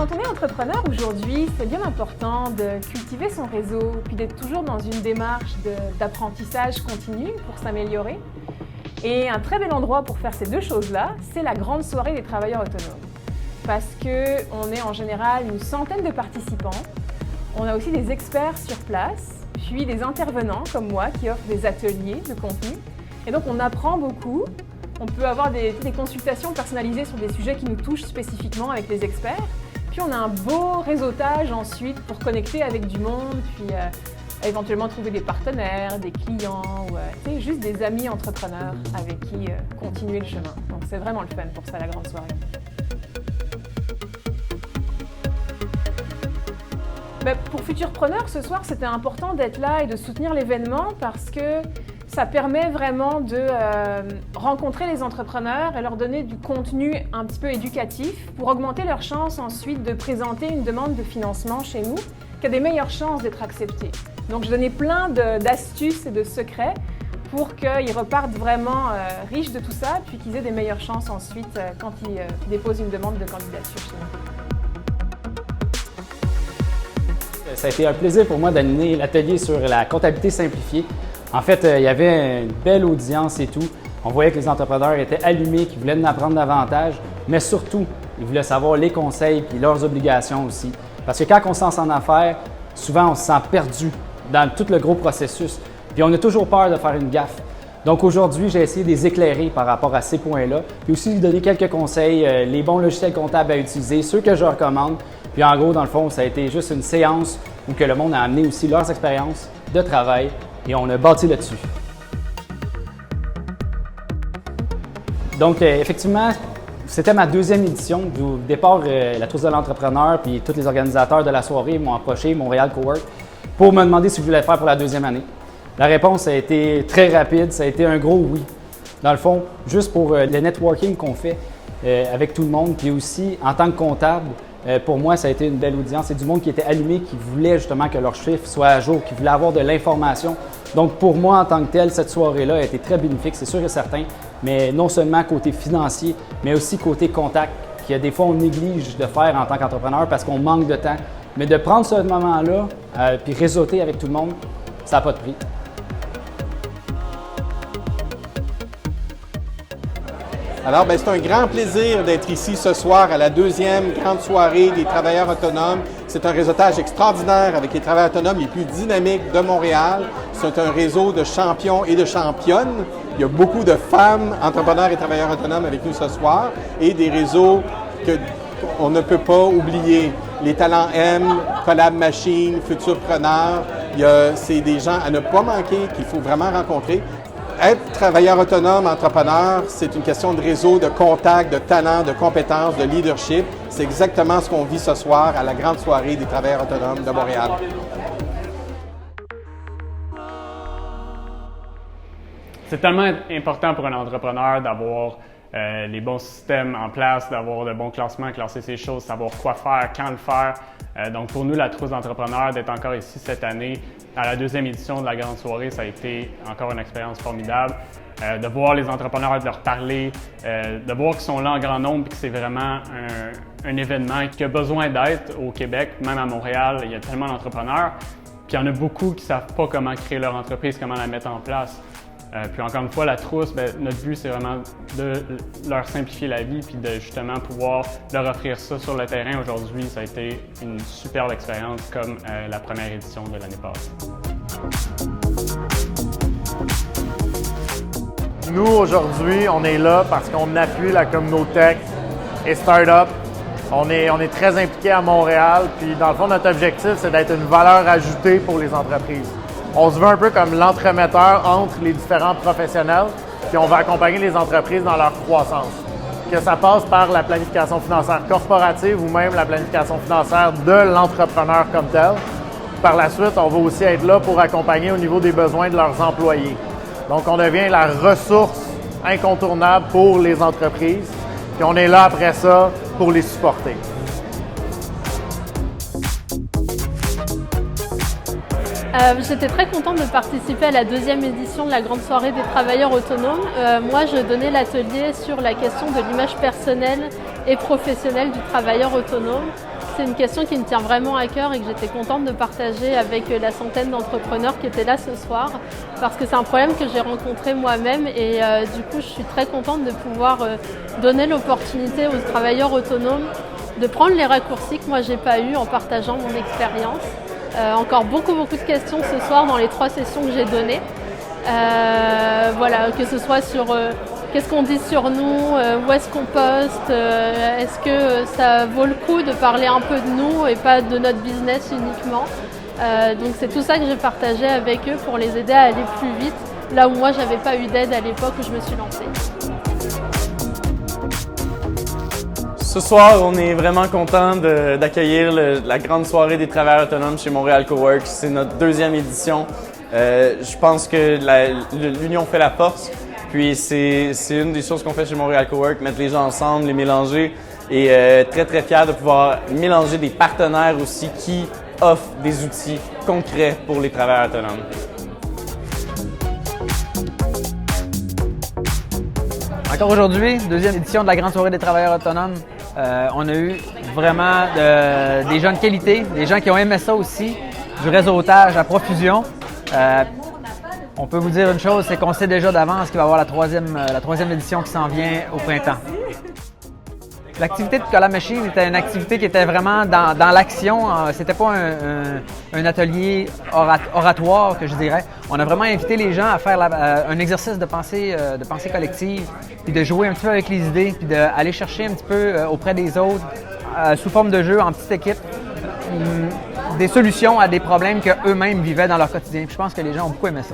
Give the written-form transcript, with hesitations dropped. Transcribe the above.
Quand on est entrepreneur aujourd'hui, c'est bien important de cultiver son réseau, puis d'être toujours dans une démarche d'apprentissage continu pour s'améliorer. Et un très bel endroit pour faire ces deux choses-là, c'est la grande soirée des travailleurs autonomes. Parce qu'on est en général une centaine de participants. On a aussi des experts sur place, puis des intervenants comme moi qui offrent des ateliers de contenu. Et donc on apprend beaucoup. On peut avoir des consultations personnalisées sur des sujets qui nous touchent spécifiquement avec les experts. Puis on a un beau réseautage ensuite pour connecter avec du monde, puis éventuellement trouver des partenaires, des clients, ou juste des amis entrepreneurs avec qui continuer le chemin. Donc c'est vraiment le fun pour ça, la grande soirée. Pour Futurpreneurs, ce soir, c'était important d'être là et de soutenir l'événement parce que ça permet vraiment de rencontrer les entrepreneurs et leur donner du contenu un petit peu éducatif pour augmenter leurs chances ensuite de présenter une demande de financement chez nous qui a des meilleures chances d'être acceptée. Donc, je donnais plein d'astuces et de secrets pour qu'ils repartent vraiment riches de tout ça puis qu'ils aient des meilleures chances ensuite quand ils déposent une demande de candidature chez nous. Ça a été un plaisir pour moi d'animer l'atelier sur la comptabilité simplifiée. En fait, il y avait une belle audience et tout. On voyait que les entrepreneurs étaient allumés, qu'ils voulaient en apprendre davantage, mais surtout, ils voulaient savoir les conseils et leurs obligations aussi. Parce que quand on se lance en affaires, souvent on se sent perdu dans tout le gros processus. Puis on a toujours peur de faire une gaffe. Donc aujourd'hui, j'ai essayé de les éclairer par rapport à ces points-là, puis aussi de donner quelques conseils, les bons logiciels comptables à utiliser, ceux que je recommande. Puis en gros, dans le fond, ça a été juste une séance où que le monde a amené aussi leurs expériences de travail et on a bâti là-dessus. Donc effectivement, c'était ma deuxième édition. Au départ, la Trousse de l'entrepreneur puis tous les organisateurs de la soirée m'ont approché, Montréal Cowork, pour me demander si je voulais le faire pour la deuxième année. La réponse a été très rapide, ça a été un gros oui. Dans le fond, juste pour le networking qu'on fait avec tout le monde, puis aussi en tant que comptable, pour moi, ça a été une belle audience. C'est du monde qui était allumé, qui voulait justement que leurs chiffres soient à jour, qui voulait avoir de l'information. Donc pour moi, en tant que tel, cette soirée-là a été très bénéfique, c'est sûr et certain, mais non seulement côté financier, mais aussi côté contact, que des fois on néglige de faire en tant qu'entrepreneur parce qu'on manque de temps. Mais de prendre ce moment-là, puis réseauter avec tout le monde, ça n'a pas de prix. Alors, c'est un grand plaisir d'être ici ce soir à la deuxième grande soirée des travailleurs autonomes. C'est un réseautage extraordinaire avec les travailleurs autonomes les plus dynamiques de Montréal. C'est un réseau de champions et de championnes. Il y a beaucoup de femmes entrepreneurs et travailleurs autonomes avec nous ce soir et des réseaux qu'on ne peut pas oublier. Les Talents M, Collab Machine, Futurpreneurs. C'est des gens à ne pas manquer qu'il faut vraiment rencontrer. Être travailleur autonome, entrepreneur, c'est une question de réseau, de contact, de talent, de compétences, de leadership. C'est exactement ce qu'on vit ce soir à la grande soirée des travailleurs autonomes de Montréal. C'est tellement important pour un entrepreneur d'avoir les bons systèmes en place, d'avoir de bons classements, classer ses choses, savoir quoi faire, quand le faire. Donc pour nous, la Trousse d'entrepreneurs, d'être encore ici cette année, à la deuxième édition de la grande soirée, ça a été encore une expérience formidable. De voir les entrepreneurs, de leur parler, de voir qu'ils sont là en grand nombre et que c'est vraiment un événement qui a besoin d'être au Québec, même à Montréal, il y a tellement d'entrepreneurs. Puis il y en a beaucoup qui ne savent pas comment créer leur entreprise, comment la mettre en place. Puis encore une fois, la Trousse, notre but, c'est vraiment de leur simplifier la vie puis de justement pouvoir leur offrir ça sur le terrain aujourd'hui. Ça a été une superbe expérience comme la première édition de l'année passée. Nous, aujourd'hui, on est là parce qu'on appuie la communauté tech et start-up. On est très impliqués à Montréal. Puis dans le fond, notre objectif, c'est d'être une valeur ajoutée pour les entreprises. On se veut un peu comme l'entremetteur entre les différents professionnels, puis on va accompagner les entreprises dans leur croissance. Que ça passe par la planification financière corporative ou même la planification financière de l'entrepreneur comme tel. Par la suite, on va aussi être là pour accompagner au niveau des besoins de leurs employés. Donc, on devient la ressource incontournable pour les entreprises, puis on est là après ça pour les supporter. J'étais très contente de participer à la deuxième édition de la grande soirée des travailleurs autonomes. Moi, je donnais l'atelier sur la question de l'image personnelle et professionnelle du travailleur autonome. c'est une question qui me tient vraiment à cœur et que j'étais contente de partager avec la centaine d'entrepreneurs qui étaient là ce soir, parce que c'est un problème que j'ai rencontré moi-même et du coup je suis très contente de pouvoir donner l'opportunité aux travailleurs autonomes de prendre les raccourcis que moi j'ai pas eu en partageant mon expérience. Encore beaucoup de questions ce soir dans les 3 sessions que j'ai données. Voilà, que ce soit sur qu'est-ce qu'on dit sur nous, où est-ce qu'on poste, est-ce que ça vaut le coup de parler un peu de nous et pas de notre business uniquement. Donc c'est tout ça que j'ai partagé avec eux pour les aider à aller plus vite, là où moi j'avais pas eu d'aide à l'époque où je me suis lancée. Ce soir, on est vraiment content d'accueillir la grande soirée des travailleurs autonomes chez Montréal Cowork. C'est notre 2e édition. Je pense que l'union fait la force. Puis c'est une des choses qu'on fait chez Montréal Cowork, mettre les gens ensemble, les mélanger. Et très fier de pouvoir mélanger des partenaires aussi qui offrent des outils concrets pour les travailleurs autonomes. Encore aujourd'hui, 2e édition de la grande soirée des travailleurs autonomes. On a eu vraiment des gens de qualité, des gens qui ont aimé ça aussi, du réseautage à profusion. On peut vous dire une chose, c'est qu'on sait déjà d'avance qu'il va y avoir la troisième édition qui s'en vient au printemps. L'activité de Collab Machine était une activité qui était vraiment dans l'action. C'était pas un atelier oratoire, que je dirais. On a vraiment invité les gens à faire un exercice de pensée collective, puis de jouer un petit peu avec les idées, puis d'aller chercher un petit peu auprès des autres, sous forme de jeu, en petite équipe, des solutions à des problèmes qu'eux-mêmes vivaient dans leur quotidien. Puis je pense que les gens ont beaucoup aimé ça.